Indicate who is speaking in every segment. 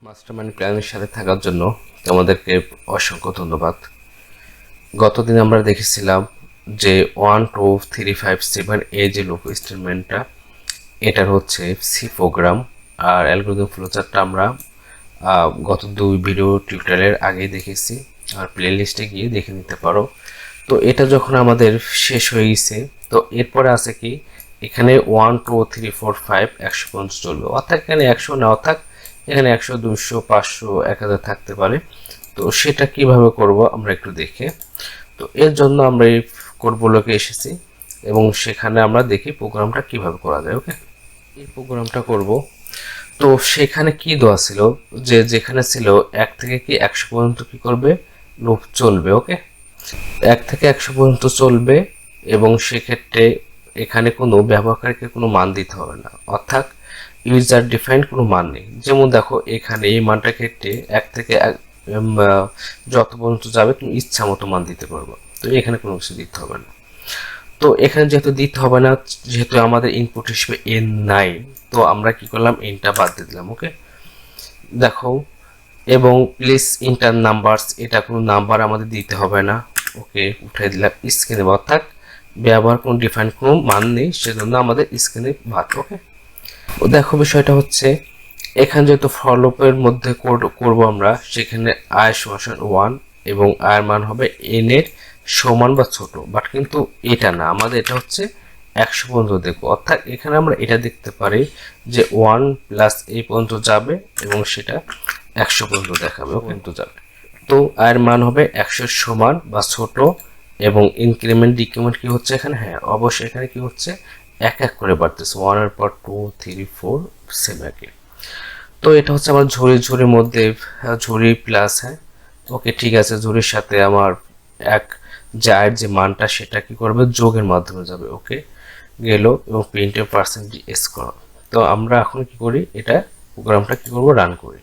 Speaker 1: Mastermind প্ল্যানের সাথে থাকার জন্য তোমাদেরকে অসংখ্য ধন্যবাদ। গতদিন আমরা দেখেছিলাম যে 1 2 3 5 7 এই যে লুপ স্টেটমেন্টটা এটার হচ্ছে সি প্রোগ্রাম আর অ্যালগরিদম ফ্লোচার্টটা আমরা গত 2 ভিডিও টিউটোরিয়ালের আগেই দেখেছি আর প্লে লিস্টে গিয়ে দেখে নিতে পারো। তো এটা যখন আমাদের শেষ হয়ে গেছে তো এরপরে আছে কি এখানে 1 2 3 4 5 100 পর্যন্ত চলবে, অর্থাৎ এখানে 100 না, অর্থাৎ এখানে 100 200 500 1000 থাকতে পারে। তো সেটা কিভাবে করব আমরা একটু দেখে। তো এর জন্য আমরা এই কোডগুলোকে এসেছি এবং সেখানে আমরা দেখি প্রোগ্রামটা কিভাবে করা যায়। ওকে, এই প্রোগ্রামটা করব। তো সেখানে কি দেওয়া ছিল যে যেখানে ছিল 1 থেকে কি 100 পর্যন্ত কি করবে লুপ চলবে। ওকে, 1 থেকে 100 পর্যন্ত চলবে এবং সেক্ষেত্রে এখানে কোনো ব্যবহারকারীকে কোনো মান দিতে হবে না, অর্থাৎ ইউজার ডিফাইন্ড কোনো মান নেই। যেমন দেখো এখানে এই মানটার ক্ষেত্রে 1 থেকে যত পর্যন্ত যাবে তুমি ইচ্ছা মতো মান দিতে পারবে। তো এখানে কোনো কিছু দিতে হবে না। তো এখানে যেহেতু দিতে হবে না, যেহেতু আমাদের ইনপুট হিসেবে n নাই, তো আমরা কি করলাম nটা বাদ দিয়ে দিলাম। ওকে, দেখো এবং প্লিজ ইন্টার নাম্বারস, এটা কোনো নাম্বার আমাদের দিতে হবে না। ওকে, উঠাই দিলাম স্ক্রিনে, অর্থাৎ ব্যবহার কোনো ডিফাইন কোনো মান নেই, সেজন্য আমাদের স্ক্রিনে বাদ। ওকে, ও দেখো বিষয়টা হচ্ছে এখানে যেহেতু ফর লুপের মধ্যে করব আমরা, সেখানে i সমান 1 এবং i এর মান হবে n এর সমান বা ছোট, বাট কিন্তু এটা না, আমাদের এটা হচ্ছে 100 পর্যন্ত দেখবো। অর্থাৎ এখানে আমরা এটা দেখতে পারি যে 1 প্লাস এই পর্যন্ত যাবে এবং সেটা 100 পর্যন্ত দেখাবে পর্যন্ত যাবে। তো i এর মান হবে 100 সমান বা ছোট এবং ইনক্রিমেন্ট ডিক্রিমেন্ট কি হচ্ছে এখানে, হ্যাঁ অবশ্যই এখানে কি হচ্ছে এক এক করে বাড়তেছে, 1 এর পর 2 3 4 7। তো এটা হচ্ছে আমার ঝুড়ির মধ্যে ঝুড়ি প্লাস, হ্যাঁ ওকে ঠিক আছে, ঝুড়ির সাথে আমার এক জায়ের যে মানটা সেটা কি করবে যোগের মাধ্যমে যাবে। ওকে, গেল এবং প্রিন্টের %s করো। তো আমরা এখন কি করি, এটা প্রোগ্রামটা কি করব রান করি।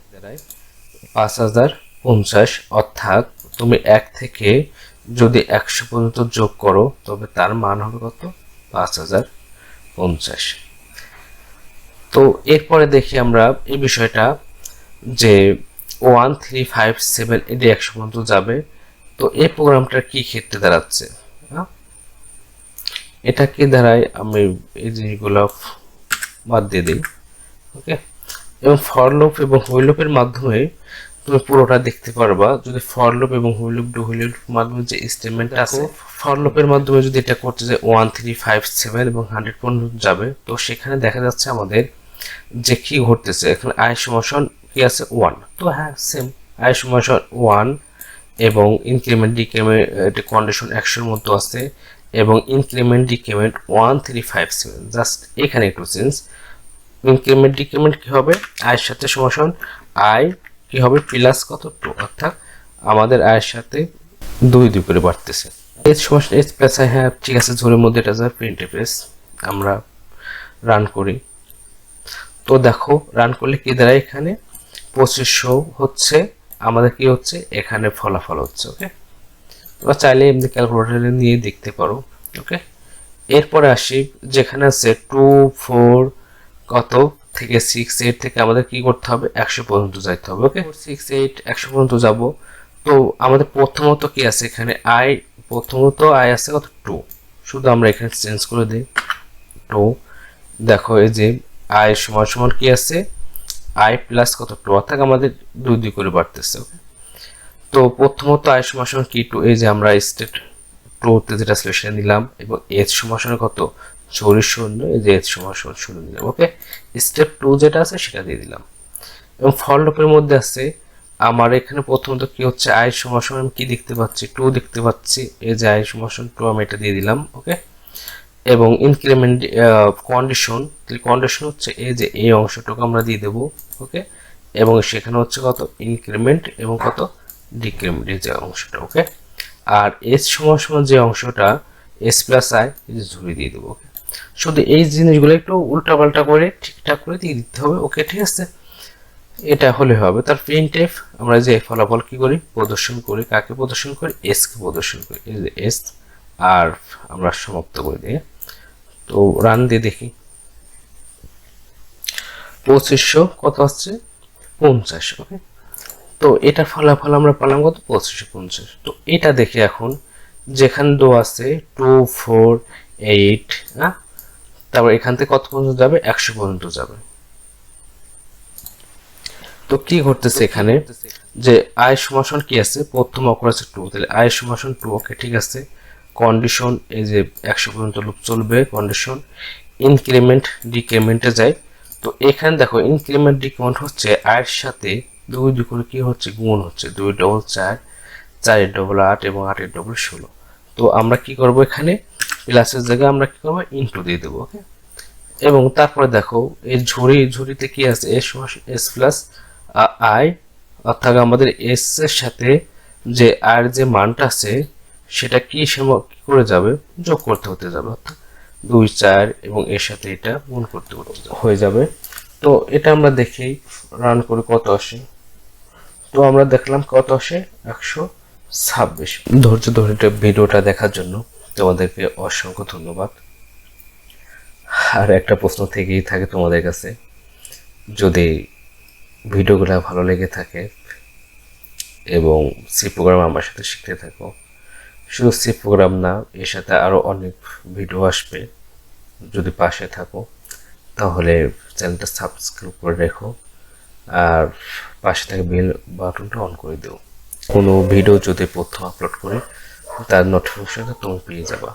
Speaker 1: 5050, অর্থাৎ তুমি 1 থেকে যদি 100 পর্যন্ত যোগ করো তবে তার মান হবে কত 5050। তো এরপরে দেখি আমরা এই বিষয়টা যে 1 3 5 7 এটি 100 পর্যন্ত যাবে। তো এই প্রোগ্রামটার কি ক্ষেত্রে দাঁড়াচ্ছে, এটা কি দাঁড়ায়, আমি এই জিনিসগুলো বাদ দিয়ে দিই। ওকে, এবং ফর লুপ এবং হুইল লুপের মাধ্যমে তুমি পুরোটা দেখতে পারবা। যদি ফর লুপ এবং হুইল লুপ মাধ্যমে যে স্টেটমেন্ট আছে, ফর লুপের মাধ্যমে যদি এটা করতে যে 1 3 5 7 এবং 100 পর্যন্ত যাবে, তো সেখানে দেখা যাচ্ছে আমাদের যে কি ঘটতেছে এখানে i সমান কি আছে 1। তো হ্যাঁ সেম i সমান 1 এবং ইনক্রিমেন্ট ডিক্রিমেন্ট এটা কন্ডিশন 100 এর মতো আছে এবং ইনক্রিমেন্ট ডিক্রিমেন্ট 1 3 5 7, জাস্ট এখানে একটু চেঞ্জ। ইনক্রিমেন্ট ডিক্রিমেন্ট কি হবে i এর সাথে সমান i কি হবে প্লাস কত 2, অর্থাৎ আমাদের i এর সাথে 2 করে বাড়তেছে। h সমান h প্লাস i, হ্যাঁ ঠিক আছে, ঝুড়ির মধ্যে এটা যায় প্রিন্টএফ এস। আমরা রান করি। তো দেখো রান করলে কি দাঁড়ায়, এখানে 2500 হচ্ছে আমাদের কি হচ্ছে এখানে ফলাফল হচ্ছে। ওকে, তোমরা চাইলে এমনি ক্যালকুলেটরে নিয়ে দেখতে পারো। ওকে, এরপরে আসি যেখানে আছে 2 4 কত থেকে 6 8 থেকে আমাদের কি করতে হবে 100 পর্যন্ত যাইতে হবে। ওকে, 6 8 100 পর্যন্ত যাব। তো আমাদের প্রথমত কি আছে এখানে প্রথমত i আছে কত 2, শুধু আমরা এখানে চেঞ্জ করে দিই 2। দেখো এই যে i সমান কি আছে i প্লাস কত 2, অর্থাৎ আমাদের 2 করে বাড়তেছে। তো প্রথমত i সমান কি 2, এই যে আমরা স্টেট 2 তে যেটা ছিল সেটা নিলাম এবং h সমান কত 0, এই যে h সমান 0 নিলাম। ওকে, স্টেপ 2 যেটা আছে সেটা দিয়ে দিলাম এবং ফর লুপের মধ্যে আছে আমার এখানে প্রথমত কি হচ্ছে i সমান আমি কি দেখতে পাচ্ছি 2 দেখতে পাচ্ছি, এই যে i সমান 2 আমি এটা দিয়ে দিলাম। ওকে, এবং ইনক্রিমেন্ট কন্ডিশন হচ্ছে এই যে এই অংশটুকু আমরা দিয়ে দেব। ওকে, এবং সেখানে হচ্ছে কত ইনক্রিমেন্ট এবং কত ডিক্রিমেন্ট এই যে অংশটা। ওকে, আর এস সমান যে অংশটা এস প্লাস আই ঝুড়ি দিয়ে দেবো। ওকে, শুধু এই জিনিসগুলো একটু উল্টাপাল্টা করে ঠিকঠাক করে দিয়ে দিতে হবে। ওকে ঠিক আছে, এটা হলে হবে। তার প্রিন্টএফ আমরা যে ফলাফল কি করি প্রদর্শন করি, কাকে প্রদর্শন করি এস কে প্রদর্শন করি, এই যে এস, আর আমরা সমাপ্ত করে দিই। তো রান দিয়ে দেখি 2500 কত আসছে 50। ওকে, তো এটার ফলাফল আমরা পেলাম কত, 2550। তো এটা দেখে এখন যেখানে দেওয়া আছে 248, হ্যাঁ, তারপর এখান থেকে কত পর্যন্ত যাবে, 100 পর্যন্ত যাবে। তো কি ঘটতেছে এখানে, যে আই সমান কি আছে, প্রথম অক্ষর আছে 2, তাহলে আই সমান 2। ওকে, ঠিক আছে। কন্ডিশন এই যে 100 পর্যন্ত লুপ চলবে, কন্ডিশন ইনক্রিমেন্ট ডিক্রিমেন্টে যায়। তো এখানে দেখো ইনক্রিমেন্ট ডিক্রিমেন্ট হচ্ছে আয়ের সাথে 2 2 করে কি হচ্ছে, গুণ হচ্ছে, 2 ডবল 4, 4 ডবল 8 এবং 8 ডবল 16। তো আমরা কি করব, এখানে প্লাসের জায়গায় আমরা কি করব, ইনটু দিয়ে দেবো। ওকে, এবং তারপরে দেখো এই ঝুড়িতে কি আছে, এস এস প্লাস আই, অর্থাৎ আমাদের এস এর সাথে যে আর যে মানটা আছে সেটা কি করে যাবে, যোগ করতে হতে যাবে, অর্থাৎ 2 4 এবং এর সাথে এটা গুণ করতে হয়ে যাবে। তো এটা আমরা দেখি, রান করে কত আসে। তো আমরা দেখলাম কত আসে, 126। ধৈর্য ধরে ভিডিওটা দেখার জন্য তোমাদেরকে অসংখ্য ধন্যবাদ। আর একটা প্রশ্ন থেকেই থাকে তোমাদের কাছে, যদি ভিডিওগুলো ভালো লেগে থাকে এবং সি প্রোগ্রাম আমার সাথে শিখতে থাকো, শুধু সি প্রোগ্রাম না, এর সাথে আরও অনেক ভিডিও আসবে, যদি পাশে থাকো তাহলে চ্যানেলটা সাবস্ক্রাইব করে রেখো আর পাশে থেকে বেল বাটনটা অন করে দিও। কোনো ভিডিও যদি প্রথম আপলোড করি তার নোটিফিকেশনটা তুমি পেয়ে যাবা।